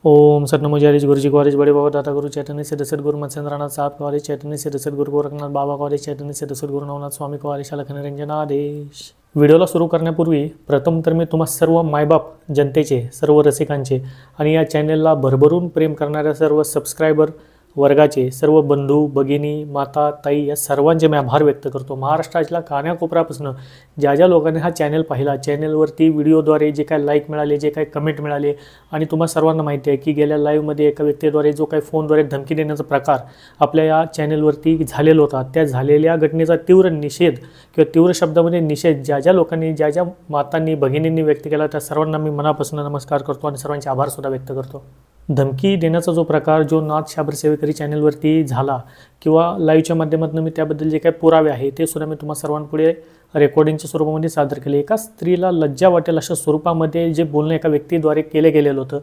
ओम सतनमो जय गुरु जी college बड़े बाबा दाता गुरु चैतन्य सिद्ध सद्गुरु मत्स्येंद्रनाथ साहब कॉलेज चैतन्य सिद्ध सद्गुरु गोरखनाथ बाबा कॉलेज चैतन्य सिद्ध सद्गुरु नवनाथ स्वामी कॉलेज शालक निरंजनादेश। व्हिडिओला सुरू करण्यापूर्वी प्रथम तर मी तुम्हा सर्व मायबाप जनतेचे, सर्व रसिकांचे आणि या चॅनलला भरभरून प्रेम करणाऱ्या सर्व सबस्क्रायबर वर्गाचे, सर्व बंधू भगिनी माता ताई या सर्वांचे मी आभार व्यक्त करतो। महाराष्ट्राच्या कानाकोपऱ्यापासून ज्या ज्या लोकांनी हा चॅनल पाहिला, चॅनलवरती व्हिडिओद्वारे जे काय लाईक मिळाले, जे काय कमेंट मिळाले आणि तुम्हा सर्वांना माहिती आहे की गेल्या लाईव्हमध्ये एका व्यक्तीद्वारे जो काही फोनद्वारे धमकी देण्याचा प्रकार आपल्या या चॅनलवरती झालेला होता, त्या झालेल्या घटनेचा तीव्र निषेध किंवा तीव्र शब्दामध्ये निषेध ज्या ज्या लोकांनी, ज्या ज्या मातांनी भगिनींनी व्यक्त केला त्या सर्वांना मी मनापासून नमस्कार करतो आणि सर्वांचे आभार सुद्धा व्यक्त करतो। धमकी देण्याचा जो प्रकार जो नाथ शाबर सेवेकरी चॅनलवरती झाला किंवा लाईव्हच्या माध्यमातून मी त्याबद्दल जे काही पुरावे आहे ते सुद्धा मी तुम्हा सर्वांपुढे रेकॉर्डिंगच्या स्वरूपामध्ये सादर केले। एका स्त्रीला लज्जा वाटेल अशा स्वरूपामध्ये जे बोलणं एका व्यक्तीद्वारे केले गेलेलं होतं,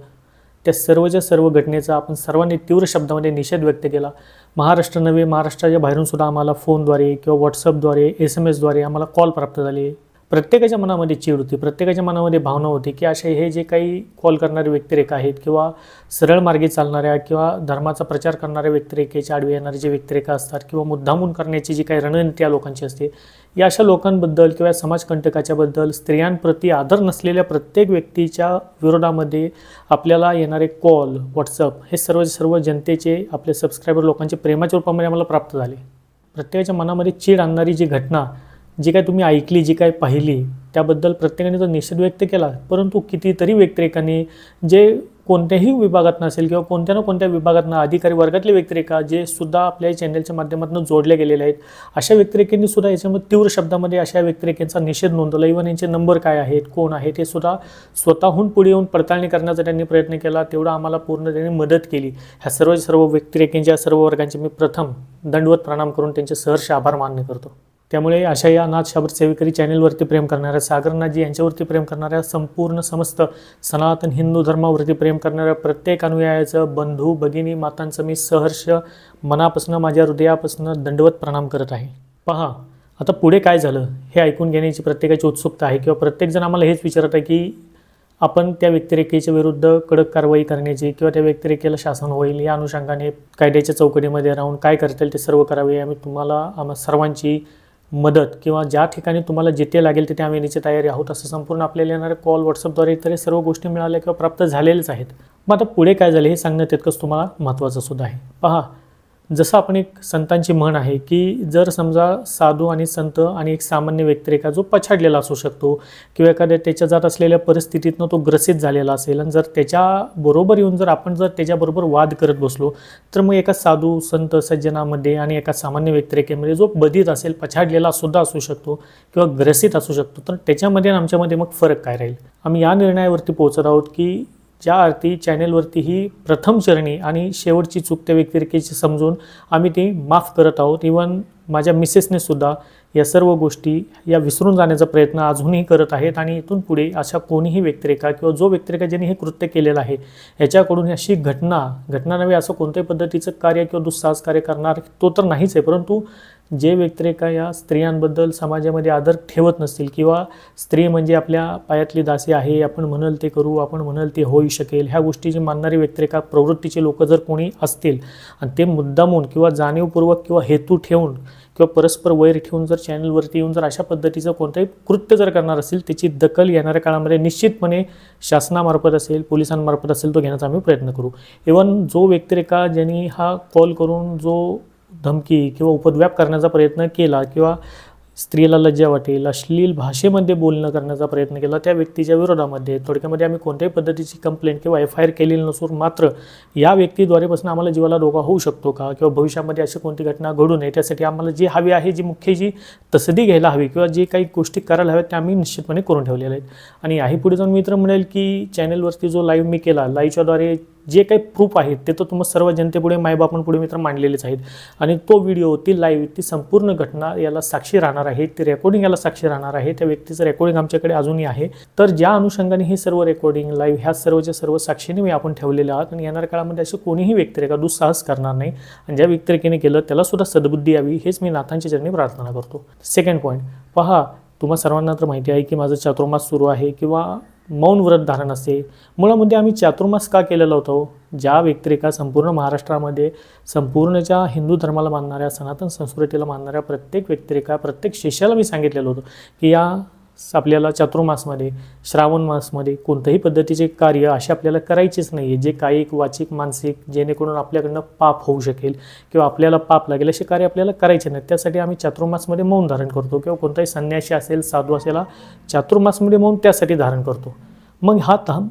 त्या सर्वच्या सर्व घटनेचा आपण सर्वांनी तीव्र शब्दामध्ये निषेध व्यक्त केला। महाराष्ट्र नव्हे, महाराष्ट्राच्या बाहेरून सुद्धा आम्हाला फोनद्वारे किंवा व्हॉट्सअपद्वारे SMS द्वारे आम्हाला कॉल प्राप्त झाले। प्रत्येकाच्या मनामध्ये चीड होती, प्रत्येकाच्या मनामध्ये भावना होती की असे हे जे काही कॉल करणारे व्यक्तिरेखा आहेत किंवा सरळ मार्गे चालणाऱ्या किंवा धर्माचा प्रचार करणाऱ्या व्यक्तिरेखेच्या आडवे येणारे जे व्यक्तिरेखा असतात किंवा मुद्दामून करण्याची जी काही रणनीती या लोकांची असते, या अशा लोकांबद्दल किंवा समाजकंटकाच्याबद्दल स्त्रियांप्रती आदर नसलेल्या प्रत्येक व्यक्तीच्या विरोधामध्ये आपल्याला येणारे कॉल, व्हॉट्सअप हे सर्व जनतेचे, आपले सबस्क्रायबर लोकांचे प्रेमाच्या रूपामध्ये आम्हाला प्राप्त झाले। प्रत्येकाच्या मनामध्ये चीड आणणारी जी घटना जी काय तुम्ही ऐकली, जी काय पाहिली, त्याबद्दल प्रत्येकाने तो निषेध व्यक्त केला। परंतु कितीतरी व्यक्तिरेखांनी जे कोणत्याही विभागात नसेल किंवा कोणत्या ना कोणत्या विभागातनं अधिकारी वर्गातले व्यक्तिरेखा जे सुद्धा आपल्या चॅनलच्या माध्यमातून जोडले गेलेले आहेत, अशा व्यक्तिरेखांनी सुद्धा याच्यामध्ये तीव्र शब्दामध्ये अशा व्यक्तिरेखांचा निषेध नोंदवला। इव्हन यांचे नंबर काय आहेत, कोण आहे ते सुद्धा स्वतःहून पुढे येऊन पडताळणी करण्याचा त्यांनी प्रयत्न केला। तेवढा आम्हाला पूर्ण त्यांनी मदत केली। ह्या सर्व व्यक्तिरेखांच्या सर्व वर्गांचे मी प्रथम दंडवत प्रणाम करून त्यांचे सहर्ष आभार मान्य करतो। त्यामुळे अशा या नाथ शाबर सेवेकरी चॅनलवरती प्रेम करणाऱ्या, सागरनाथजी यांच्यावरती प्रेम करणाऱ्या, संपूर्ण समस्त सनातन हिंदू धर्मावरती प्रेम करणाऱ्या प्रत्येक अनुयायाचं, बंधू भगिनी मातांचं मी सहर्ष मनापासून, माझ्या हृदयापासून दंडवत प्रणाम करत आहे। पहा, आता पुढे काय झालं हे ऐकून घेण्याची प्रत्येकाची उत्सुकता आहे किंवा प्रत्येकजण आम्हाला हेच विचारत आहे की आपण त्या व्यक्तिरेखेच्या विरुद्ध कडक कारवाई करण्याची किंवा त्या व्यक्तिरेखेला शासन होईल या अनुषंगाने कायद्याच्या चौकटीमध्ये राहून काय करता येईल ते सर्व करावे। आम्ही तुम्हाला, आम्हा सर्वांची मदत किंवा ज्या ठिकाणी तुम्हाला जिथे लागेल तिथे आम्ही येण्याची तयारी आहोत, असं संपूर्ण आपल्याला येणारे कॉल, व्हॉट्सअपद्वारे इतर सर्व गोष्टी मिळाल्या किंवा प्राप्त झालेल्याच आहेत। मग आता पुढे काय झाले हे सांगणं तितकंच तुम्हाला महत्त्वाचं सुद्धा आहे। पहा, जसं आपण एक संतांची म्हण आहे की जर समजा साधू आणि संत आणि एक सामान्य व्यक्तिरेखा जो पछाडलेला असू शकतो किंवा एखाद्या त्याच्या जात असलेल्या परिस्थितीतनं तो ग्रसित झालेला असेल आणि जर त्याच्याबरोबर येऊन जर आपण त्याच्याबरोबर वाद करत बसलो तर मग एका साधू संत सज्जनामध्ये आणि एका सामान्य व्यक्तिरेखेमध्ये जो बधित असेल, पछाडलेला सुद्धा असू शकतो किंवा ग्रसित असू शकतो, तर त्याच्यामध्ये आणि आमच्यामध्ये मग फरक काय राहील। आम्ही या निर्णयावरती पोहोचत आहोत की ज्या अर्थी चॅनेलवरती ही प्रथम चरणी आणि शेवटची चूक त्या व्यक्तिरेखेची समजून आम्ही ती माफ करत आहोत। इव्हन माझ्या मिसेसने सुद्धा या सर्व गोष्टी या विसरून जाण्याचा प्रयत्न अजूनही करत आहेत आणि इथून पुढे अशा कोणीही व्यक्तिरेखा किंवा जो व्यक्तिरेखा ज्यांनी हे कृत्य केलेलं आहे याच्याकडून अशी घटना नव्हे, असं कोणत्याही पद्धतीचं कार्य किंवा दुस्साहस कार्य करणार तो तर नाहीच आहे, परंतु जे व्यक्तिरेखा या स्त्रियांबद्दल समाजामध्ये आदर ठेवत नसतील किंवा स्त्री म्हणजे आपल्या पायातली दासी आहे, आपण म्हणाल ते करू, आपण म्हणाल ते होऊ शकेल, ह्या गोष्टीची मानणारी व्यक्तिरेखा प्रवृत्तीचे लोक जर कोणी असतील आणि ते मुद्दामून किंवा जाणीवपूर्वक किंवा हेतू ठेवून किंवा परस्पर वैर ठेवून जर चॅनलवरती येऊन जर अशा पद्धतीचं कोणतंही कृत्य जर करणार असेल, त्याची दखल येणाऱ्या काळामध्ये निश्चितपणे शासनामार्फत असेल, पोलिसांमार्फत असेल, तो घेण्याचा आम्ही प्रयत्न करू। इव्हन जो व्यक्तिरेखा ज्यांनी हा कॉल करून जो धमकी किंवा उपद्व्याप करण्याचा प्रयत्न केला किंवा स्त्रीला लज्जा वाटेल अश्लील भाषेमध्ये बोलणं करण्याचा प्रयत्न केला, त्या व्यक्तीच्या विरोधामध्ये थोडक्यामध्ये आम्ही कोणत्याही पद्धतीची कंप्लेंट किंवा FIR केलेली नसून मात्र या व्यक्तीद्वारेपासून आम्हाला जीवाला धोका होऊ शकतो का किंवा भविष्यामध्ये अशी कोणती घटना घडू नये त्यासाठी आम्हाला जी हवी आहे, जी मुख्य जी तसदी घ्यायला हवी किंवा जे काही गोष्टी करायला हव्यात त्या आम्ही निश्चितपणे करून ठेवलेल्या आहेत। आणि याही पुढे जाऊन मित्र म्हणेल की चॅनलवरती जो लाईव्ह मी केला, लाईव्हच्याद्वारे जे काही प्रूफ आहेत ते तर तुम्हाला सर्व जनतेपुढे, मायबापांपुढे मित्र मांडलेलेच आहेत आणि तो व्हिडिओ, ती लाईव्ह, ती संपूर्ण घटना याला साक्षी राहणार आहे, ती रेकॉर्डिंग याला साक्षी राहणार आहे। त्या व्यक्तीचं रेकॉर्डिंग आमच्याकडे अजूनही आहे, तर ज्या अनुषंगाने ही सर्व रेकॉर्डिंग, लाईव्ह ह्या सर्वच्या सर्व साक्षीने मी आपण ठेवलेले आहात आणि येणाऱ्या काळामध्ये अशी कोणीही व्यक्तिरेखा दुस्साहस करणार नाही आणि ज्या व्यक्तिरेखेने केलं त्याला सुद्धा सद्बुद्धी यावी हेच मी नाथांच्या चरणी प्रार्थना करतो। सेकंड पॉईंट, पहा, तुम्हा सर्वांना तर माहिती आहे की माझं चातुर्मास सुरू आहे किंवा मौन व्रत धारण असते। मुळामध्ये आम्ही चातुर्मास का केलेला होतो, ज्या व्यक्तिरेखा संपूर्ण महाराष्ट्रामध्ये संपूर्णच्या हिंदू धर्माला मानणाऱ्या सनातन संस्कृतीला मानणाऱ्या प्रत्येक व्यक्तिरेखा प्रत्येक शिष्याला मी सांगितलेलं होतं की या आपल्याला चातुर्मासमध्ये श्रावण मासमध्ये कोणत्याही पद्धतीचे कार्य असे आपल्याला करायचेच नाही आहे, जे कायिक वाचिक मानसिक जेणेकरून आपल्याकडनं पाप होऊ शकेल किंवा आपल्याला पाप लागेल असे कार्य आपल्याला करायचे नाही। त्यासाठी आम्ही चातुर्मासमध्ये मौन धारण करतो किंवा कोणताही संन्यासी असेल साधू असेल चातुर्मासमध्ये मौन त्यासाठी धारण करतो। मग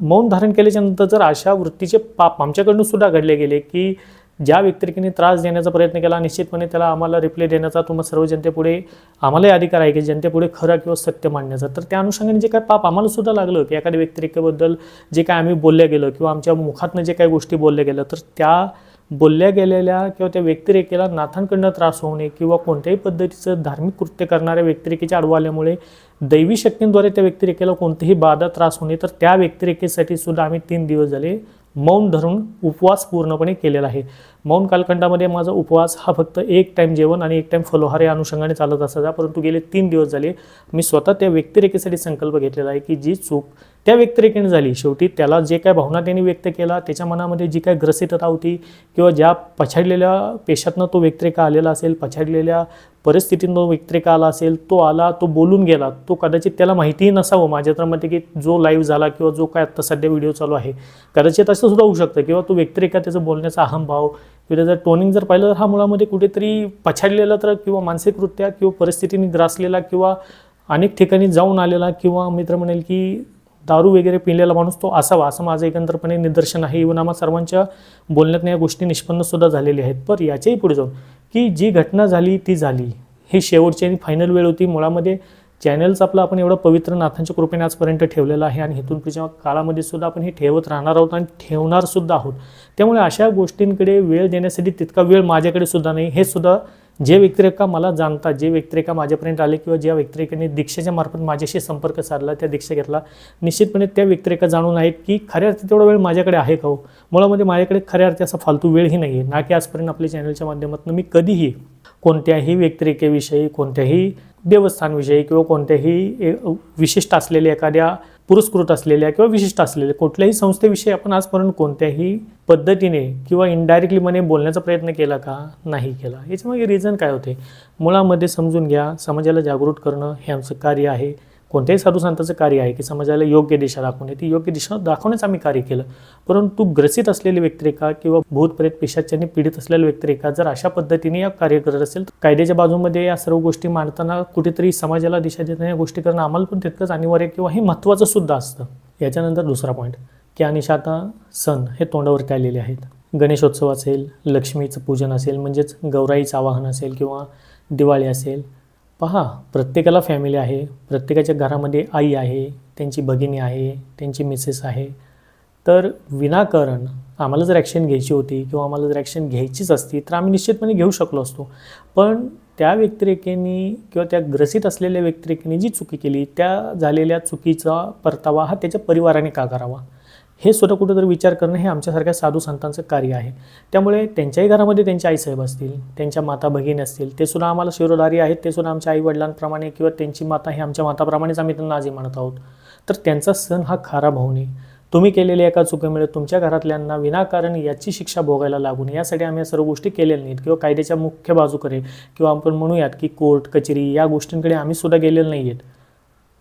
मौन धारण केल्याच्यानंतर जर अशा वृत्तीचे पाप आमच्याकडून सुद्धा घडले गेले की ज्या व्यक्तिरेखेने त्रास देण्याचा प्रयत्न केला निश्चितपणे त्याला आम्हाला रिप्ले देण्याचा तुम्हाला सर्व जनतेपुढे आम्हालाही अधिकार आहे की जनतेपुढे खरं किंवा सत्य मांडण्याचा। तर त्या अनुषंगाने जे काय पाप आम्हाला सुद्धा लागलं की एखाद्या व्यक्तिरेखेबद्दल जे काय आम्ही बोलल्या गेलं किंवा आमच्या मुखातनं जे काही गोष्टी बोलल्या गेलं तर त्या बोलल्या गेलेल्या किंवा त्या व्यक्तिरेखेला नाथांकडनं त्रास होऊ नये किंवा कोणत्याही पद्धतीचं धार्मिक कृत्य करणाऱ्या व्यक्तिरेखेच्या आडवा आल्यामुळे दैवी शक्तींद्वारे त्या व्यक्तिरेखेला कोणतेही बाधा त्रास होऊ नये तर त्या व्यक्तिरेखेसाठी सुद्धा आम्ही 3 दिवस झाले मौन धरून उपवास पूर्णपणे केलेला आहे। मौन कालखंडामध्ये माझा उपवास हा फक्त 1 टाईम जेवण आणि 1 टाईम फलोहार या अनुषंगाने चालत असायचा, परंतु गेले 3 दिवस झाले मी स्वतः त्या व्यक्तिरेखेसाठी संकल्प घेतलेला आहे की जी चूक त्या व्यक्तिरेखेने झाली शेवटी त्याला जे काय भावना त्यांनी व्यक्त केला त्याच्या मनामध्ये जी काय ग्रसितता होती किंवा ज्या पछाडलेल्या पेशातनं तो व्यक्तिरेखा आलेला असेल पछाडलेल्या परिस्थितीतून तो व्यक्तिरेखा आला असेल तो आला तो बोलून गेला तो कदाचित त्याला माहितीही नसावं माझ्या तर मते की जो लाईव्ह झाला किंवा जो काय आत्ता सध्या व्हिडिओ चालू आहे कदाचित असं सुद्धा होऊ शकतं किंवा तो व्यक्तिरेखा त्याचं बोलण्याचा अहंभाव किंवा त्याचं टोनिंग जर पाहिलं तर हा मुळामध्ये कुठेतरी पछाडलेला तर किंवा मानसिकरित्या किंवा परिस्थितीने ग्रासलेला किंवा अनेक ठिकाणी जाऊन आलेला किंवा मित्र म्हणेल की दारू वगैरे पिलेला माणूस तो असावा असं माझं एकंदरपणे निदर्शन आहे। इव्हन आम्हा सर्वांच्या बोलण्यात या गोष्टी निष्पन्नसुद्धा झालेल्या आहेत। पण याच्याही पुढे जाऊन की जी घटना झाली ती झाली ही शेवटची आणि फायनल वेळ होती। मुळामध्ये चॅनलचं आपलं आपण एवढं पवित्र नाथांच्या कृपेने आजपर्यंत ठेवलेलं आहे आणि इथून पुढच्या काळामध्ये सुद्धा आपण हे ठेवत राहणार आहोत आणि ठेवणार सुद्धा आहोत। त्यामुळे अशा गोष्टींकडे वेळ देण्यासाठी तितका वेळ माझ्याकडे सुद्धा नाही। हे सुद्धा जे व्यक्तिरेखा मला जाणतात जे व्यक्तिरेखा माझ्यापर्यंत आले किंवा ज्या व्यक्तिरेखेने दीक्षेच्या मार्फत माझ्याशी संपर्क साधला त्या दीक्षा घेतला निश्चितपणे त्या व्यक्तिरेखा जाणून आहेत की खऱ्या अर्थी तेवढा वेळ माझ्याकडे आहे का हो। मुळामध्ये माझ्याकडे खऱ्या अर्थी असा फालतू वेळही नाही आहे ना की आजपर्यंत आपल्या चॅनलच्या माध्यमातून मी कधीही कोणत्याही व्यक्तिरेखेविषयी कोणत्याही देवस्थानविषयी किंवा कोणत्याही विशिष्ट असलेल्या एखाद्या पुरस्कृत असलेल्या किंवा विशिष्ट असलेल्या कुठल्याही संस्थेविषयी आपण आजपर्यंत कोणत्याही पद्धतीने किंवा इनडायरेक्टली मने बोलण्याचा प्रयत्न केला का नाही केला। याच्यामागे रिझन काय होते मुळामध्ये समजून घ्या समाजाला जागृत करणं हे आमचं कार्य आहे। कोणत्याही साधू संतांचं कार्य आहे की समाजाला योग्य दिशा दाखवणे ती योग्य दिशा दाखवण्याच आम्ही कार्य केलं। परंतु ग्रसित असलेली व्यक्तिरेखा किंवा भूत प्रेत पिशाच्यांनी पीडित असलेल्या व्यक्तिरेखा जर अशा पद्धतीने या कार्य करत असेल तर कायद्याच्या बाजूमध्ये या सर्व गोष्टी मांडताना कुठेतरी समाजाला दिशा देताना या गोष्टी करणं आम्हाला पण तितकंच अनिवार्य किंवा हे महत्त्वाचं सुद्धा असतं। याच्यानंतर दुसरा पॉईंट की अनिशा आता सण हे तोंडावरती आलेले आहेत। गणेशोत्सव असेल लक्ष्मीचं पूजन असेल म्हणजेच गौराईचं आवाहन असेल किंवा दिवाळी असेल पहा प्रत्येकाला फॅमिली आहे प्रत्येकाच्या घरामध्ये आई आहे त्यांची भगिनी आहे त्यांची मिसेस आहे। तर विनाकारण आम्हाला जर ॲक्शन घ्यायची होती किंवा आम्हाला जर ॲक्शन घ्यायचीच असती तर आम्ही निश्चितपणे घेऊ शकलो असतो। पण त्या व्यक्तिरेखेने किंवा त्या ग्रसित असलेल्या व्यक्तिरेखेने जी चुकी केली त्या झालेल्या चुकीचा परतावा हा त्याच्या परिवाराने का करावा हे सुद्धा कुठेतरी विचार करणं हे आमच्यासारख्या साधू संतांचं कार्य आहे। त्यामुळे त्यांच्याही घरामध्ये त्यांचे आईसाहेब असतील त्यांच्या माता भगिनी असतील ते सुद्धा आम्हाला शिरोधारी आहेत ते सुद्धा आमच्या आईवडिलांप्रमाणे किंवा त्यांची माता ही आमच्या माताप्रमाणेच आम्ही त्यांना आजी म्हणत आहोत। तर त्यांचा सण हा खराब होऊ नये तुम्ही केलेल्या एका चुकीमुळे तुमच्या घरातल्यांना विनाकारण याची शिक्षा भोगायला लागू नये यासाठी आम्ही या सर्व गोष्टी केलेल्या नाहीत किंवा कायद्याच्या मुख्य बाजूकडे किंवा आपण म्हणूयात की कोर्ट कचेरी या गोष्टींकडे आम्ही सुद्धा गेलेलो नाही आहेत।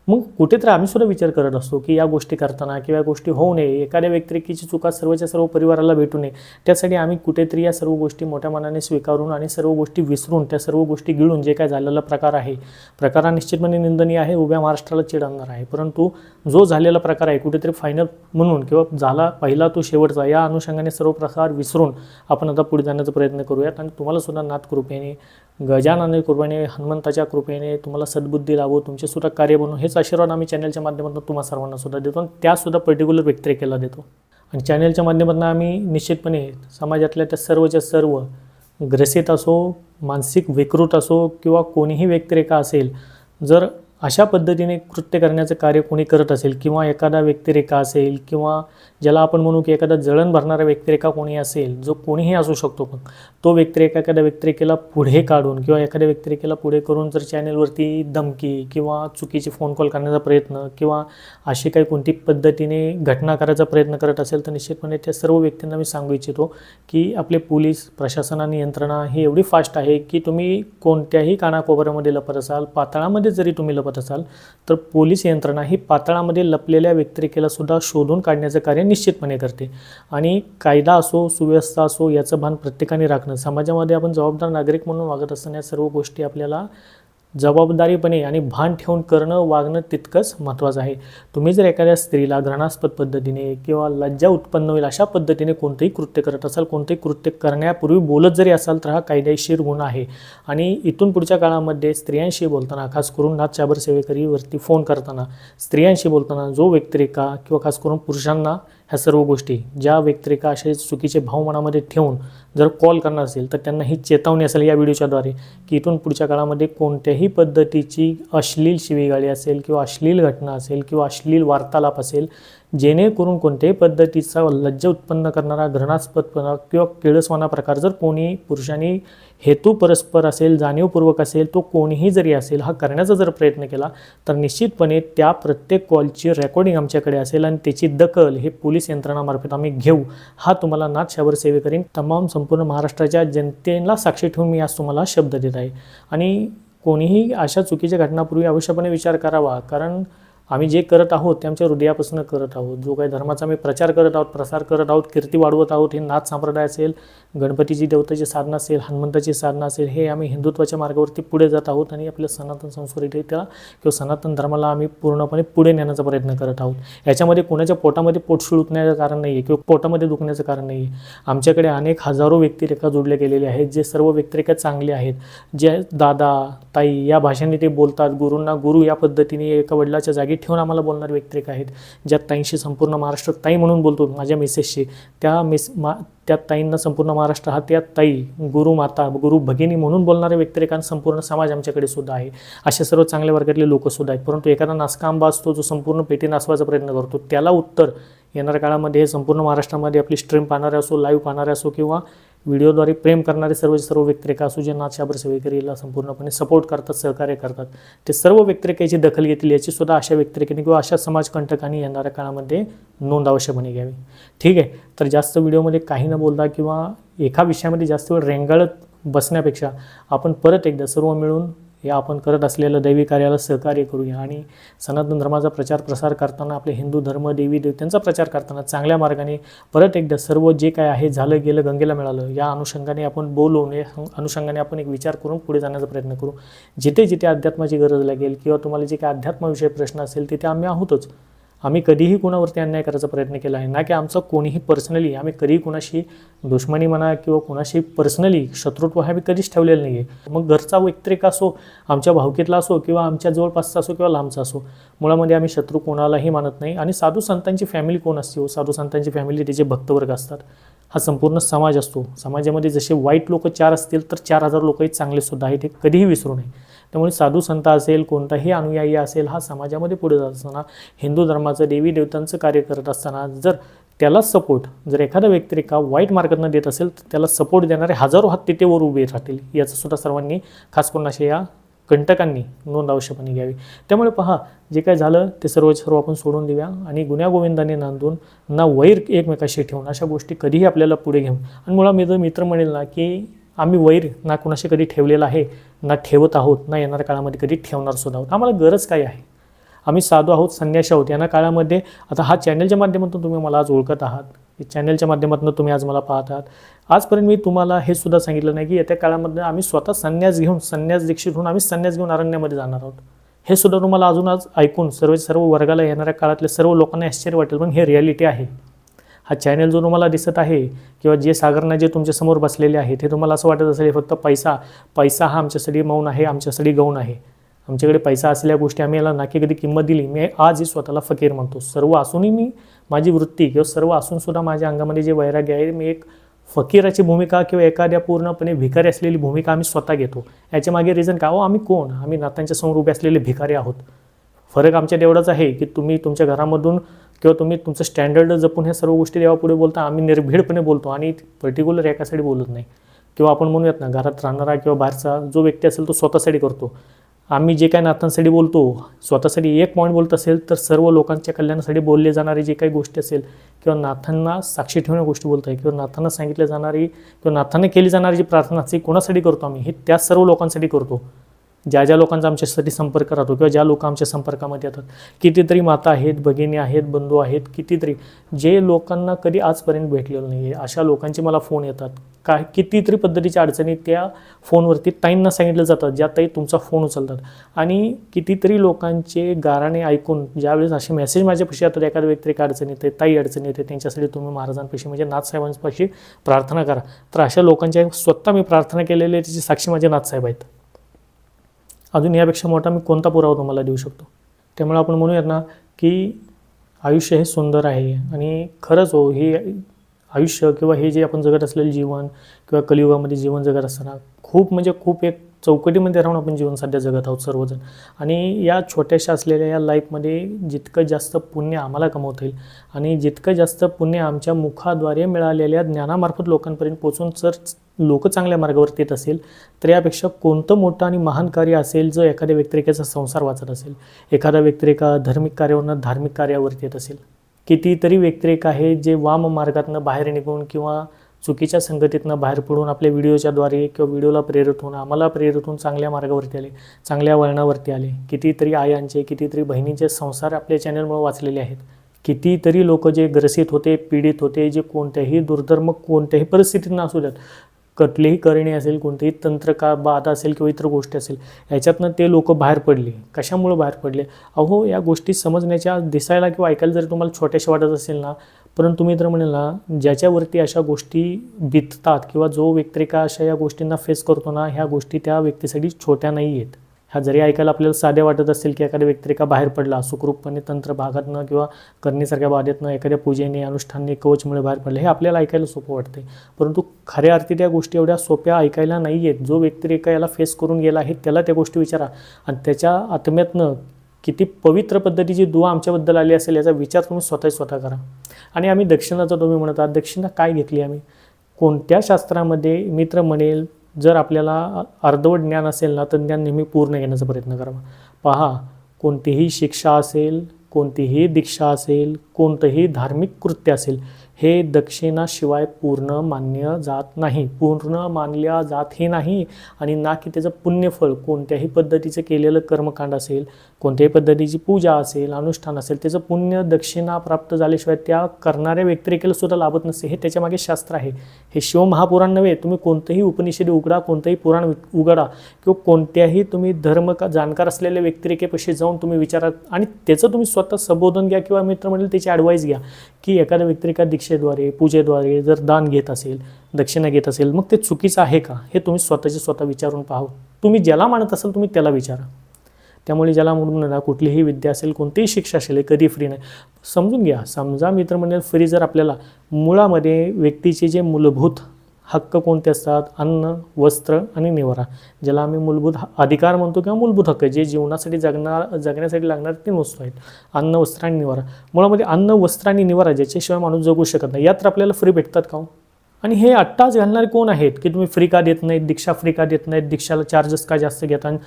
मग कुठेतरी आम्ही सुद्धा विचार करत असतो की या गोष्टी करताना किंवा या गोष्टी होऊ नये एखाद्या व्यक्तिरेखेची चुका सर्वच्या सर्व परिवाराला भेटू नये त्यासाठी आम्ही कुठेतरी या सर्व गोष्टी मोठ्या मनाने स्वीकारून आणि सर्व गोष्टी विसरून त्या सर्व गोष्टी गिळून जे काय झालेला प्रकार आहे प्रकार हा निश्चितपणे निंदनीय आहे उभ्या महाराष्ट्राला चिडवणार आहे। परंतु जो झालेला प्रकार आहे कुठेतरी फायनल म्हणून किंवा झाला पहिला तो शेवटचा या अनुषंगाने सर्व प्रकार विसरून आपण आता पुढे जाण्याचा प्रयत्न करूयात आणि तुम्हाला सुद्धा नाथ कृपेने गजानन कृपेने हनुमंताच्या कृपेने तुम्हाला सद्बुद्धी लावो तुमचे सुद्धा कार्य बनवून हेच आशीर्वाद आम्ही चॅनलच्या माध्यमातून तुम्हाला सर्वांना सुद्धा देतो आणि त्यासुद्धा पर्टिक्युलर व्यक्तिरेखेला देतो। आणि चॅनलच्या माध्यमातून आम्ही निश्चितपणे समाजातल्या त्या सर्वच्या सर्व ग्रसित असो मानसिक विकृत असो किंवा कोणीही व्यक्तिरेखा असेल जर अशा पद्धतीने कृत्य करण्याचं कार्य कोणी करत असेल किंवा एखादा व्यक्तिरेखा असेल किंवा ज्याला आपण म्हणू की एखादा जळण भरणारा व्यक्तिरेखा कोणी असेल, जो कोणीही असू शकतो, पण तो व्यक्तिरेखा एखाद्या व्यक्तिरेखेला पुढे काढून किंवा एखाद्या व्यक्तिरेखेला पुढे करून जर चॅनेलवरती धमकी किंवा चुकीचे फोन कॉल करण्याचा प्रयत्न किंवा अशी काही कोणती पद्धतीने घटना करायचा प्रयत्न करत असेल, तर निश्चितपणे त्या सर्व व्यक्तींना मी सांगू इच्छितो की आपले पोलीस प्रशासन आणि यंत्रणा ही एवढी फास्ट आहे की तुम्ही कोणत्याही कानाकोपऱ्यामध्ये लपत असाल, पाताळामध्ये जरी तुम्ही लपत असाल, तर पोलीस यंत्रणा ही पाताळामध्ये लपलेल्या व्यक्तिरेखेला सुद्धा शोधून काढण्याचं कार्य निश्चितपणे करते. आणि कायदा असो, सुव्यवस्था असो, याचं भान प्रत्येकाने राखणं, समाजामध्ये आपण जबाबदार नागरिक म्हणून वागत असताना या सर्व गोष्टी आपल्याला जबाबदारीपणे आणि भान ठेवून करणं, वागणं तितकंच महत्त्वाचं आहे. तुम्ही जर एखाद्या स्त्रीला घृणास्पद पद्धतीने किंवा लज्जा उत्पन्न होईल अशा पद्धतीने कोणतेही कृत्य करत असाल, कोणतेही कृत्य करण्यापूर्वी बोलत जरी असाल, तर हा कायदेशीर गुन्हा आहे. आणि इथून पुढच्या काळामध्ये स्त्रियांशी बोलताना, खास करून नाथ चाबर सेवेकरीवरती फोन करताना, स्त्रियांशी बोलताना जो व्यक्तिरेखा किंवा खास करून पुरुषांना ह्या सर्व गोष्टी, ज्या व्यक्तिरेखा असे चुकीचे भाव मनामध्ये ठेवून जर कॉल करणार असेल, तर त्यांना ही चेतावणी असेल या व्हिडिओच्याद्वारे की इथून पुढच्या काळामध्ये कोणत्याही पद्धतीची अश्लील शिवीगाळी असेल किंवा अश्लील घटना असेल किंवा अश्लील वार्तालाप असेल, जेणेकरून कोणत्याही पद्धतीचा लज्जा उत्पन्न करणारा घृणास्पदपणा किंवा किळसवाना प्रकार जर कोणी पुरुषांनी हेतू परस्पर असेल, जाणीवपूर्वक असेल, तो कोणीही जरी असेल, हा करण्याचा जर प्रयत्न केला, तर निश्चितपणे त्या प्रत्येक कॉलची रेकॉर्डिंग आमच्याकडे असेल आणि त्याची दखल हे पोलीस यंत्रणामार्फत आम्ही घेऊ. हा तुम्हाला नाथ चाबर सेवेकरी तमाम संपूर्ण महाराष्ट्राच्या जनतेला साक्षी ठेवून मी आज तुम्हाला शब्द देत आहे. आणि कोणीही अशा चुकीच्या घटनापूर्वी अवश्यपणे विचार करावा, कारण आम्ही जे करत आहोत ते आमच्या हृदयापासून करत आहोत. जो काही धर्माचा आम्ही प्रचार करत आहोत, प्रसार करत आहोत, कीर्ती वाढवत आहोत, हे नाथ संप्रदाय असेल, गणपतीची देवताची साधना असेल, हनुमंताची साधना असेल, हे आम्ही हिंदुत्वाच्या मार्गावरती पुढे जात आहोत आणि आपल्या सनातन संस्कृतीला किंवा सनातन धर्माला आम्ही पूर्णपणे पुढे नेण्याचा प्रयत्न करत आहोत. याच्यामध्ये कोणाच्या पोटामध्ये पोटशूळ उठण्याचं कारण नाही आहे किंवा पोटामध्ये दुखण्याचं कारण नाही आहे. आमच्याकडे अनेक हजारो व्यक्तिरेखा जोडले गेलेले आहेत, जे सर्व व्यक्तिरेखा चांगले आहेत, जे दादा ताई या भाषेने ते बोलतात, गुरूंना गुरु या पद्धतीने एका वडिलाच्या जागी ठेवून आम्हाला बोलणारे व्यक्तिरेखा आहेत, ज्या ताईंशी संपूर्ण महाराष्ट्र ताई म्हणून बोलतो. माझ्या मिसेसशी त्या ताईंना संपूर्ण महाराष्ट्र हा त्या ताई, गुरु माता, गुरु भगिनी म्हणून बोलणारे व्यक्तिरेखा संपूर्ण समाज आमच्याकडे सुद्धा आहे. असे सर्व चांगल्या वर्गातले लोकसुद्धा आहेत. परंतु एखादा नासका आंबा असतो जो संपूर्ण पेटी नासवायचा प्रयत्न करतो, त्याला उत्तर येणाऱ्या काळामध्ये हे संपूर्ण महाराष्ट्रामध्ये आपली स्ट्रीम पाहणारे असो, लाईव्ह पाहणारे असो किंवा व्हिडिओद्वारे प्रेम करणारे सर्व व्यक्तिरेखा असो, जे नाथ चाबर सेवेकरीला संपूर्णपणे सपोर्ट करतात, सहकार्य करतात, ते सर्व व्यक्तिरेखेची दखल घेतली. याची सुद्धा अशा व्यक्तिरेखेने किंवा अशा समाजकंटकांनी येणाऱ्या काळामध्ये नोंद अवश्यपणे घ्यावी. ठीक आहे, तर जास्त व्हिडिओमध्ये काही न बोलता किंवा एका विषयामध्ये जास्त वेळ रेंगाळत बसण्यापेक्षा आपण परत एकदा सर्व मिळून या आपण करत असलेल्या दैवी कार्याला सहकार्य करूया आणि सनातन धर्माचा प्रचार प्रसार करताना, आपले हिंदू धर्म, देवी देवतांचा प्रचार करताना चांगल्या मार्गाने परत एकदा सर्व जे काय आहे, झालं गेलं गंगेला मिळालं, या अनुषंगाने आपण बोलून, या अनुषंगाने आपण एक विचार करून पुढे जाण्याचा प्रयत्न करू. जिथे जिथे अध्यात्माची गरज लागेल किंवा तुम्हाला जे काही अध्यात्माविषयी प्रश्न असेल, तिथे आम्ही आहोतच. आम्ही कधीही कुणावरती अन्याय करायचा प्रयत्न केला आहे, ना की आमचं कोणीही पर्सनली, आम्ही कधीही कुणाशी दुश्मनी म्हणा किंवा कुणाशी पर्सनली शत्रुत्व हे आम्ही कधीच ठेवलेलं नाही आहे. मग घरचा व्यक्तिरेखा असो, आमच्या भावकीतला असो किंवा आमच्या जवळपासचा असो किंवा लांबचा असो, मुळामध्ये आम्ही शत्रू कोणालाही मानत नाही. आणि साधू संतांची फॅमिली कोण असते हो? साधू संतांची फॅमिली त्याचे भक्तवर्ग असतात. हा संपूर्ण समाज असतो. समाजामध्ये जसे वाईट लोक 4 असतील, तर 4000 लोकही चांगले सुद्धा आहेत, हे कधीही विसरू नये. त्यामुळे साधू संत असेल, कोणताही अनुयायी असेल, हा समाजामध्ये पुढे जात असताना, हिंदू धर्माचं, देवी देवतांचं कार्य करत असताना, जर त्याला सपोर्ट, जर एखादा व्यक्तिरेखा वाईट मार्गाने देत असेल, तर त्याला सपोर्ट देणारे हजारो हात तिथे वर उभे राहतील. याचं सुद्धा सर्वांनी, खास करून अशा या कंटकांनी नोंद अवश्यपणे घ्यावी. त्यामुळे पहा, जे काय झालं ते सर्व आपण सोडून देऊया आणि गुण्यागोविंदाने नांदून, ना वैर एकमेकाशी ठेवून अशा गोष्टी कधीही आपल्याला पुढे घेऊन. आणि मुळात मी जर मित्र म्हणेल ना की आम्ही वैर ना कुणाशी कधी ठेवलेला आहे, ना ठेवत आहोत, ना येणाऱ्या काळामध्ये कधी ठेवणार सुद्धा आहोत. आम्हाला गरज काय आहे? आम्ही साधू आहोत, संन्यासी आहोत. यांना काळामध्ये आता हा चॅनलच्या माध्यमातून तुम्ही मला आज ओळखत आहात, चॅनलच्या माध्यमातून तुम्ही आज मला पाहत आहात. आजपर्यंत मी तुम्हाला हे सुद्धा सांगितलं नाही की येत्या काळामध्ये आम्ही स्वतः संन्यास दीक्षित होऊन आम्ही संन्यास घेऊन अरण्यामध्ये जाणार आहोत. हे सुद्धा तुम्हाला अजून आज ऐकून सर्व वर्गाला, येणाऱ्या काळातल्या सर्व लोकांना आश्चर्य वाटेल, पण हे रियालिटी आहे. हा चॅनल जो तुम्हाला दिसत आहे किंवा जे सागरना जे तुमच्यासमोर बसलेले आहेत, हे तुम्हाला असं वाटत असेल फक्त पैसा हा आमच्यासाठी मौन आहे, आमच्यासाठी गौण आहे. आमच्याकडे पैसा असलेल्या गोष्टी आम्ही याला नाकी कधी किंमत दिली. मी आजही स्वतःला फकीर म्हणतो. सर्व असूनही मी, माझी वृत्ती किंवा सर्व असून सुद्धा माझ्या अंगामध्ये जे वैराग्य आहे, मी एक फकीराची भूमिका किंवा एखाद्या पूर्णपणे भिकारी असलेली भूमिका आम्ही स्वतः घेतो. याच्या मागे रिझन का? आम्ही कोण? आम्ही नाथांच्या समोर उभे असलेले भिकारी आहोत. फरक आमच्यात एवढाच आहे की तुम्ही तुमच्या घरामधून किंवा तुम्ही तुमचं स्टँडर्ड जपून ह्या सर्व गोष्टी देवापुढे बोलता. आम्ही निर्भीडपणे बोलतो आणि पर्टिक्युलर एकासाठी बोलत नाही. किंवा आपण म्हणूयात ना, घरात राहणारा किंवा बाहेरचा जो व्यक्ती असेल तो स्वतःसाठी करतो. आम्ही जे काही नाथांसाठी बोलतो, स्वतःसाठी एक पॉईंट बोलत असेल तर सर्व लोकांच्या कल्याणासाठी बोलले जाणारी जे काही गोष्टी असेल किंवा नाथांना साक्षी ठेवण्या गोष्टी बोलत आहे किंवा नाथांना सांगितले जाणारी किंवा नाथांना केली जाणारी जी प्रार्थना असते कोणासाठी करतो आम्ही, हे त्या सर्व लोकांसाठी करतो. ज्या ज्या लोकांचा आमच्यासाठी संपर्क राहतो किंवा ज्या लोक आमच्या संपर्कामध्ये येतात. कितीतरी माता आहेत, भगिनी आहेत, बंधू आहेत, कितीतरी जे लोकांना कधी आजपर्यंत भेटलेलं नाही आहे अशा लोकांचे मला फोन येतात. कितीतरी पद्धतीच्या अडचणी त्या फोनवरती ताईंना सांगितलं जातात, ज्या ताई तुमचा फोन उचलतात. आणि कितीतरी लोकांचे गाराणे ऐकून ज्यावेळेस असे मेसेज माझ्यापाशी येतात, एखाद्या व्यक्तिरेक अडचणी येते, ताई अडचणी येते, त्यांच्यासाठी तुम्ही महाराजांपाशी म्हणजे नाथसाहेबांपाशी प्रार्थना करा. तर अशा लोकांच्या स्वतः मी प्रार्थना केलेली त्याची साक्षी माझे नाथसाहेब आहेत. अजून यापेक्षा मोठा मी कोणता पुरावा तुम्हाला देऊ शकतो? त्यामुळे आपण म्हणूयात ना की आयुष्य हे सुंदर आहे आणि खरंच हो, हे आयुष्य किंवा हे जे आपण जगत असलेलं जीवन किंवा कलियुगामध्ये जीवन जगत असताना खूप म्हणजे खूप एक चौकटीमध्ये राहून आपण जीवन सध्या जगत आहोत सर्वजण. आणि या छोट्याशा असलेल्या या लाईफमध्ये जितकं जास्त पुण्य आम्हाला कमवता येईल आणि जितकं जास्त पुण्य आमच्या मुखाद्वारे मिळालेल्या ज्ञानामार्फत लोकांपर्यंत पोचून जर लोक चांगल्या मार्गावरती येत असेल तर यापेक्षा कोणतं मोठं आणि महान कार्य असेल जो एखाद्या व्यक्तिरेखेचा संसार वाचत असेल, एखादा व्यक्तिरेखा धार्मिक कार्यावरनं धार्मिक कार्यावरती येत असेल. कितीतरी व्यक्तिरेख आहे जे वाम मार्गातनं बाहेर निघून किंवा चुकीच्या संगतीतनं बाहेर पडून आपल्या व्हिडिओच्याद्वारे किंवा व्हिडिओला प्रेरित होऊन आम्हाला प्रेरित होऊन चांगल्या मार्गावरती आले, चांगल्या वळणावरती आले. कितीतरी आयांचे, कितीतरी बहिणींचे संसार आपल्या चॅनलमुळे वाचलेले आहेत. कितीतरी लोक जे ग्रसित होते, पीडित होते, जे कोणत्याही दुर्धर्म कोणत्याही परिस्थितीतनं असू द्यात, कुठलीही करणी असेल, कोणतेही तंत्र का बाधा असेल किंवा इतर गोष्टी असेल, याच्यातनं ते लोक बाहेर पडले. कशामुळे बाहेर पडले? अहो, या गोष्टी समजण्याच्या, दिसायला किंवा ऐकायला जरी तुम्हाला छोट्याशा वाटत असेल ना, परंतु तुम्ही तर म्हणेल ना, ज्याच्यावरती अशा गोष्टी बिततात किंवा जो व्यक्तिरेखा अशा या गोष्टींना फेस करतो ना, ह्या गोष्टी त्या व्यक्तीसाठी छोट्या नाही आहेत. ह्या जरी ऐकायला आपल्याला साध्या वाटत असेल की एखाद्या व्यक्तिरेखा बाहेर पडला सुखरूपपणे तंत्र भागातनं किंवा करणीसारख्या बाधेतनं, एखाद्या पूजेने, अनुष्ठानने, कवचमुळे बाहेर पडले, हे आपल्याला ऐकायला सोपं वाटते. परंतु खऱ्या अर्थी त्या गोष्टी एवढ्या सोप्या ऐकायला नाही आहेत. जो व्यक्तिरेखा याला फेस करून गेला आहे त्याला त्या गोष्टी विचारा आणि त्याच्या आत्म्यातनं किती पवित्र पद्धतीची दुआ आमच्याबद्दल आली असेल याचा विचार तुम्ही स्वतः करा. आणि आम्ही दक्षिणाचा तुम्ही म्हणत आहात, दक्षिणा काय घेतली आम्ही? कोणत्या शास्त्रामध्ये मित्र म्हणेल जर आपल्याला अर्धवट ज्ञान असेल ना तर ज्ञान नेहमी पूर्ण घेण्याचा प्रयत्न करावा. पहा, कोणतीही शिक्षा असेल, कोणतीही दीक्षा असेल, कोणतंही धार्मिक कृत्य असेल, हे दक्षिणाशिवाय पूर्ण मान्य जात नाही, पूर्ण मानल्या जातही नाही. आणि ना की त्याचं पुण्यफळ कोणत्याही पद्धतीचं केलेलं कर्मकांड असेल, कोणत्याही पद्धतीची पूजा असेल, अनुष्ठान असेल, त्याचं पुण्य दक्षिणा प्राप्त झाल्याशिवाय त्या करणाऱ्या व्यक्तिरेखेला सुद्धा लाभत नसते. हे त्याच्यामागे शास्त्र आहे. हे शिवमहापुराण नव्हे. तुम्ही कोणतंही उपनिषद उघडा, कोणतंही पुराण उघडा किंवा कोणत्याही तुम्ही धर्म का जाणकार असलेल्या व्यक्तिरेखेपाशी जाऊन तुम्ही विचारा आणि त्याचं तुम्ही स्वतः संबोधन घ्या किंवा मित्र म्हणेल त्याची ॲडवाईस घ्या की एखाद्या व्यक्तिरेखा दीक्षेद्वारे, पूजेद्वारे जर दान घेत असेल, दक्षिणा घेत असेल, मग ते चुकीचं आहे का हे तुम्ही स्वतः विचारून पाहा. तुम्ही ज्याला मानत असाल तुम्ही त्याला विचारा. त्यामुळे ज्याला म्हणून ना कुठलीही विद्या असेल, कोणतीही शिक्षा असेल, कधी फ्री नाही. समजून घ्या. समजा मित्र म्हणेल फ्री जर आपल्याला मुळामध्ये व्यक्तीचे जे मूलभूत हक्क कोणते असतात? अन्न, वस्त्र आणि निवारा, ज्याला आम्ही मूलभूत अधिकार म्हणतो किंवा मूलभूत हक्क, जे जीवनासाठी जगण्यासाठी लागणारे 3 वस्तू आहेत: अन्न, वस्त्र आणि निवारा. मुळामध्ये अन्न, वस्त्र आणि निवारा ज्याच्याशिवाय माणूस जगू शकत नाही, यात आपल्याला फ्री भेटतात का? आणि हे अट्टाच घालणारे कोण आहेत की तुम्ही फ्री का देत नाहीत, दीक्षा फ्री का देत नाहीत, दीक्षाला चार्जेस का जास्त घेतात?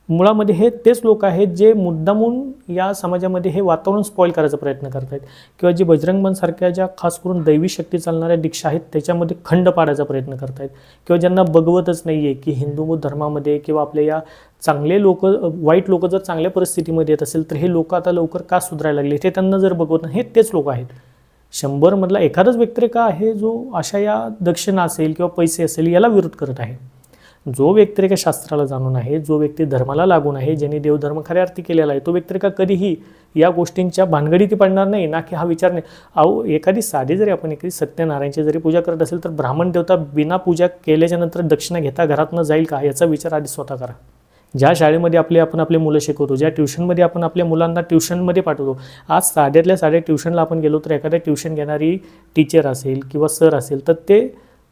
मुळामध्ये हे तेच लोक आहेत जे मुद्दामून या समाजामध्ये हे वातावरण स्पॉईल करायचा प्रयत्न करत आहेत किंवा जे बजरंगबनसारख्या ज्या खास करून दैवी शक्ती चालणाऱ्या दीक्षा आहेत त्याच्यामध्ये खंड पाडायचा प्रयत्न करत आहेत किंवा ज्यांना बघवतच नाही आहे की हिंदू धर्मामध्ये किंवा आपल्या या चांगले लोक, वाईट लोक जर चांगल्या परिस्थितीमध्ये येत असेल तर हे लोक आता लवकर का सुधारायला लागले, ते त्यांना जर बघवत नाही. हे तेच लोक आहेत. 100 मधला एखादाच व्यक्तिरेखा आहे जो अशा या दक्षिणा असेल किंवा पैसे असेल याला विरोध करत आहे. जो व्यक्तिरेखा शास्त्राला जाणून आहे, जो व्यक्ती धर्माला लागून आहे, ज्यांनी देवधर्म खऱ्या अर्थी केलेला आहे, तो व्यक्तिरेखा कधीही या गोष्टींच्या भानगडीत पडणार नाही. ना की हा विचार नाही. अहो, एखादी साधी जरी आपण एखादी सत्यनारायणची जरी पूजा करत असेल तर ब्राह्मण देवता बिना पूजा केल्याच्या नंतर दक्षिणा घेता घरातनं जाईल का, याचा विचार आधी स्वतः करा. ज्या शाळेमध्ये आपण आपले मुलं शिकवतो, ज्या ट्युशनमध्ये आपण आपल्या मुलांना ट्युशनमध्ये पाठवतो, आज साध्यातल्या साध्या ट्युशनला आपण गेलो तर एखाद्या ट्युशन घेणारी टीचर असेल किंवा सर असेल तर ते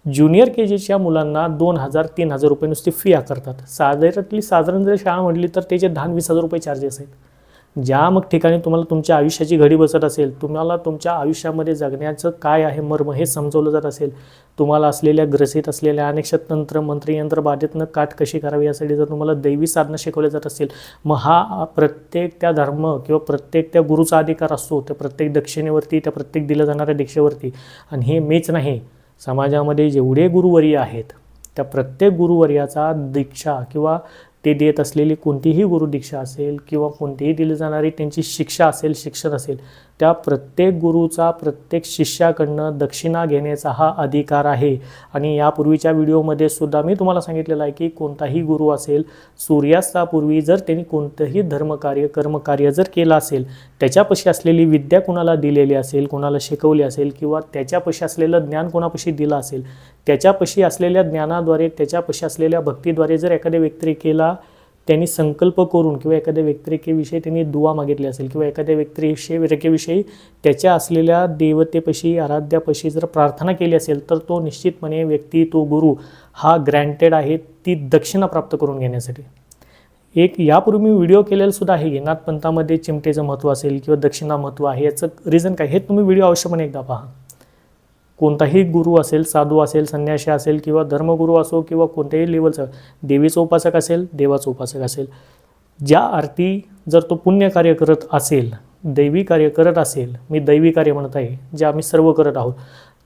ज्युनियर KGच्या मुलांना 2,000-3,000 रुपये नुसती फी आकारतात। साधारण जर शाळा म्हटली तर त्याचे 10,000-20,000 रुपये चार्जेस आहेत। ज्या मग ठिकाणी तुम्हाला तुमच्या आयुष्याची घडी बसत असेल, तुम्हाला तुमच्या आयुष्यामध्ये जगण्याचं काय आहे मर्म हे समजवलं जात असेल, तुम्हाला असलेल्या ग्रसित असलेल्या अनेक तंत्र मंत्र यंत्र बाधेतनं काट कशी करावी यासाठी जर तुम्हाला दैवी साधना शिकवल्या जात असेल, मग हा प्रत्येक त्या धर्म किंवा प्रत्येक त्या गुरुचा अधिकार असतो, त्या प्रत्येक दक्षिणेवरती, त्या प्रत्येक दिल्या जाणाऱ्या दीक्षेवरती। आणि हे मीच नाही, समाजामध्ये जेवढे गुरुवर्य आहेत त्या प्रत्येक गुरुवर्याचा दीक्षा किंवा ते देत असलेली कोणतीही गुरुदीक्षा असेल किंवा कोणतीही दिली जाणारी त्यांची शिक्षा असेल, शिक्षण असेल, त्या प्रत्येक गुरुचा प्रत्येक शिष्याकडनं दक्षिणा घेण्याचा हा अधिकार आहे। आणि यापूर्वीच्या व्हिडिओमध्ये सुद्धा मी तुम्हाला सांगितलेलं आहे की कोणताही गुरु असेल, सूर्यास्तापूर्वी जर त्यांनी कोणतंही धर्मकार्य कर्मकार्य जर केलं असेल, त्याच्यापाशी असलेली विद्या कोणाला दिलेली असेल, कोणाला शिकवली असेल किंवा त्याच्यापाशी असलेलं ज्ञान कोणापाशी दिलं असेल, त्याच्यापाशी असलेल्या ज्ञानाद्वारे, त्याच्यापाशी असलेल्या भक्तीद्वारे जर एखाद्या व्यक्तिरेखेला त्यांनी संकल्प करून किंवा एखाद्या व्यक्तिरेखेविषयी त्यांनी दुआ मागितली असेल किंवा एखाद्या व्यक्तिरेखेविषयी त्याच्या असलेल्या देवतेपाशी, आराध्यापाशी जर प्रार्थना केली असेल, तर तो निश्चितपणे व्यक्ती, तो गुरु हा ग्रँटेड आहे ती दक्षिणा प्राप्त करून घेण्यासाठी। एक यापूर्वी मी व्हिडिओ केलेला सुद्धा आहे की नाथपंथामध्ये चिमटेचं महत्त्व असेल किंवा दक्षिणा महत्त्व आहे, याचं रिझन काय हे तुम्ही व्हिडिओ अवश्यपणे एकदा पहा। कोणताही गुरु असेल, साधू असेल, संन्यासी असेल किंवा धर्मगुरू असो किंवा कोणत्याही लेवलचा देवीचा उपासक असेल, देवाचा उपासक असेल, ज्या अर्थी जर तो पुण्य कार्य करत असेल, दैवी कार्य करत असेल, मी दैवी कार्य म्हणत आहे जे आम्ही सर्व करत आहोत,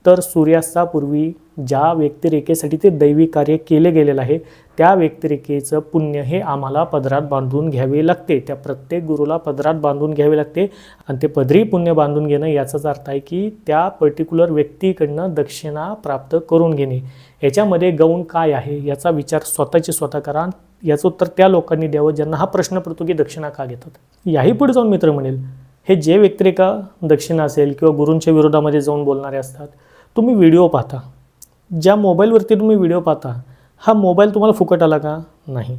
तर सूर्यास्तापूर्वी ज्या व्यक्तिरेखेसाठी ते दैवी कार्य केले गेलेलं आहे त्या व्यक्तिरेखेचं पुण्य हे आम्हाला पदरात बांधून घ्यावे लागते। त्या प्रत्येक गुरुला पदरात बांधून घ्यावे लागते आणि ते पदरी पुण्य बांधून घेणं याचाच अर्थ आहे की त्या पर्टिक्युलर व्यक्तीकडनं दक्षिणा प्राप्त करून घेणे। याच्यामध्ये गौण काय आहे याचा विचार स्वतः करा। याचं उत्तर त्या लोकांनी द्यावं ज्यांना हा प्रश्न पडतो की दक्षिणा का घेतात। याही पुढे जाऊन मित्र म्हणेल, हे जे व्यक्तिरेखा दक्षिणा असेल किंवा गुरूंच्या विरोधामध्ये जाऊन बोलणारे असतात, तुम्ही व्हिडिओ पाहता, ज्या मोबाईलवरती तुम्ही व्हिडिओ पाहता, हा मोबाईल तुम्हाला फुकट आला का? नाही।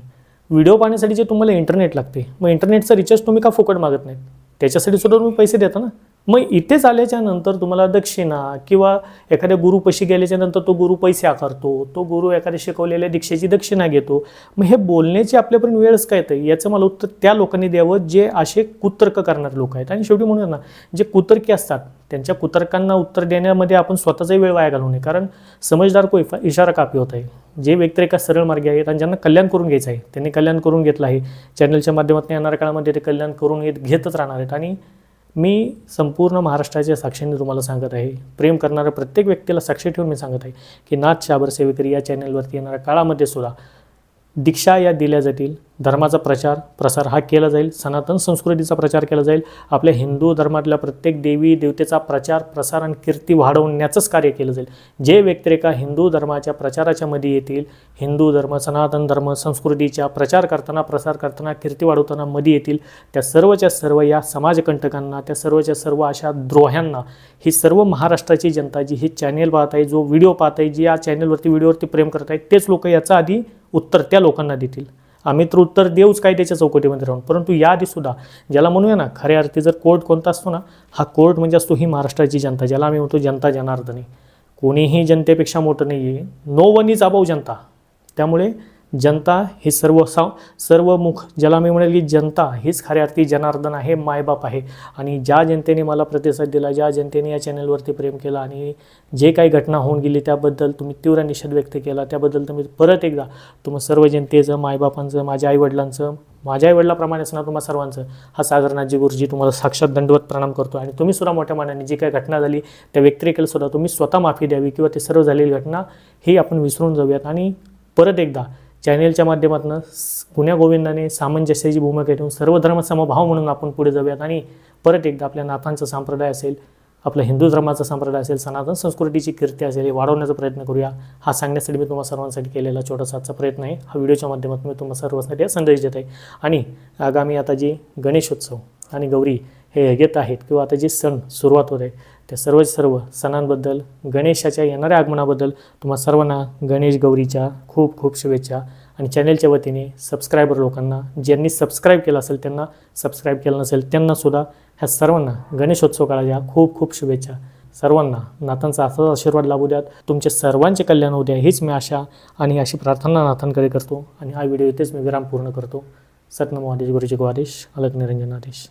व्हिडिओ पाहण्यासाठी जे तुम्हाला इंटरनेट लागते, मग इंटरनेटचा रिचार्ज तुम्ही का फुकट मागत नाहीत? त्याच्यासाठी सुद्धा तुम्ही पैसे देता ना। मग इथेच आल्याच्या नंतर तुम्हाला दक्षिणा किंवा एखाद्या गुरुपाशी गेल्याच्या नंतर तो गुरु पैसे आकारतो, तो गुरु एखाद्या शिकवलेल्या दीक्षेची दक्षिणा घेतो। मग हे बोलण्याची आपल्यापर्यंत वेळच काय येते याचं मला उत्तर त्या लोकांनी द्यावं जे असे कुतर्क करणारे लोक आहेत। आणि शेवटी म्हणूया ना, जे कुतर्की असतात त्यांच्या कुतर्कांना उत्तर देण्यामध्ये आपण स्वतःचाही वेळ वाया घालवू नये, कारण समजदार को इशारा काफी होत आहे। जे व्यक्तिरेखा सरळ मार्गी आहेत आणि ज्यांना कल्याण करून घ्यायचं आहे त्यांनी कल्याण करून घेतलं आहे। चॅनलच्या माध्यमातून येणाऱ्या काळामध्ये ते कल्याण करून घेतच राहणार आहेत। आणि मी संपूर्ण महाराष्ट्राच्या साक्षीने तुम्हाला सांगत आहे, प्रेम करणाऱ्या प्रत्येक व्यक्तीला साक्षी ठेवून मी सांगत आहे की नाथ शाबर सेवेकरी या चॅनलवरती येणाऱ्या काळामध्ये सुद्धा दीक्षा या दिल्या जातील, धर्माचा प्रसार हा केला जाईल, सनातन संस्कृतीचा प्रचार केला जाईल, आपल्या हिंदू धर्मातल्या प्रत्येक देवी देवतेचा प्रसार आणि कीर्ती वाढवण्याचंच कार्य केलं जाईल। जे व्यक्तिरेखा हिंदू धर्माच्या प्रचाराच्या मध्ये येतील, हिंदू धर्म, सनातन धर्म, संस्कृतीचा प्रसार करताना कीर्ती वाढवताना मध्ये येतील, त्या सर्वच्या सर्व या समाजकंटकांना, त्या सर्वच्या सर्व अशा द्रोह्यांना ही सर्व महाराष्ट्राची जनता जी हे चॅनेल पाहत आहे, जो व्हिडिओ पाहत आहे, जी या चॅनेलवरती व्हिडिओवरती प्रेम करत आहेत, तेच लोक याचा आधी उत्तर त्या लोकांना देतील। आम्ही तर उत्तर देऊच कायद्याच्या चौकटीमध्ये राहून, परंतु याआधी सुद्धा ज्याला म्हणूया ना खऱ्या अर्थी जर कोर्ट कोणता असतो ना, हा कोर्ट म्हणजे असतो ही महाराष्ट्राची जनता, ज्याला आम्ही म्हणतो जनता जनार्दनी। कोणीही जनतेपेक्षा मोठं नाही आहे, नो वन इज अबाव जनता। त्यामुळे जनता ही सर्वमुख, ज्याला मी म्हणेल की जनता हीच खऱ्या अर्थी जनार्दन आहे, मायबाप आहे। आणि ज्या जनतेने मला प्रतिसाद दिला, ज्या जनतेने या चॅनलवरती प्रेम केलं आणि जे काही घटना होऊन गेली त्याबद्दल तुम्ही तीव्र निषेध व्यक्त केला, त्याबद्दल तुम्ही परत एकदा तुम्हा सर्व जनतेचं, मायबापांचं, माझ्या आईवडिलांचं, माझ्या आईवडिलाप्रमाणेच ना तुम्हा सर्वांचं हा सागरनाथजी गुरुजी तुम्हाला साक्षात दंडवत प्रणाम करतो। आणि तुम्ही सुद्धा मोठ्या मनाने जी काही घटना झाली त्या व्यक्तिरेखेला सुद्धा तुम्ही स्वतः माफी द्यावी किंवा ते सर्व झालेली घटना ही आपण विसरून जाऊयात आणि परत एकदा चॅनेलच्या माध्यमातून गुण्या गोविंदाने सामंजस्याची भूमिका ठेवून सर्व धर्म समभाव म्हणून आपण पुढे जाऊयात आणि परत एकदा आपल्या नाथांचा संप्रदाय असेल, आपला हिंदू धर्माचा संप्रदाय असेल, सनातन संस्कृतीची कीर्ती असेल, हे वाढवण्याचा प्रयत्न करूया। हा सांगण्यासाठी मी तुम्हा सर्वांसाठी केलेला छोटासा आजचा प्रयत्न आहे। हा व्हिडिओच्या माध्यमातून मी तुम्हा सर्वांसाठी संदेश देत आहे। आणि आगामी आता जी गणेशोत्सव आणि गौरी हे येत आहेत किंवा आता जे सण सुरुवात होत आहे त्या सर्व सणांबद्दल, गणेशाच्या येणाऱ्या आगमनाबद्दल तुम्हा सर्वांना गणेश गौरीच्या खूप खूप शुभेच्छा। आणि चॅनलच्या वतीने सबस्क्रायबर लोकांना, ज्यांनी सबस्क्राईब केलं असेल त्यांना, सबस्क्राईब केलं नसेल त्यांना सुद्धा ह्या सर्वांना गणेशोत्सव काळाच्या खूप खूप शुभेच्छा। सर्वांना नाथांचा असाच आशीर्वाद लाभू द्यात, तुमचे सर्वांचे कल्याण होऊ द्या, हीच मी आशा आणि अशी प्रार्थना नाथांकडे करतो आणि हा व्हिडिओ इथेच मी विराम पूर्ण करतो. सतनमो आदेश गुरुजी को आदेश, अलख निरंजन आदेश.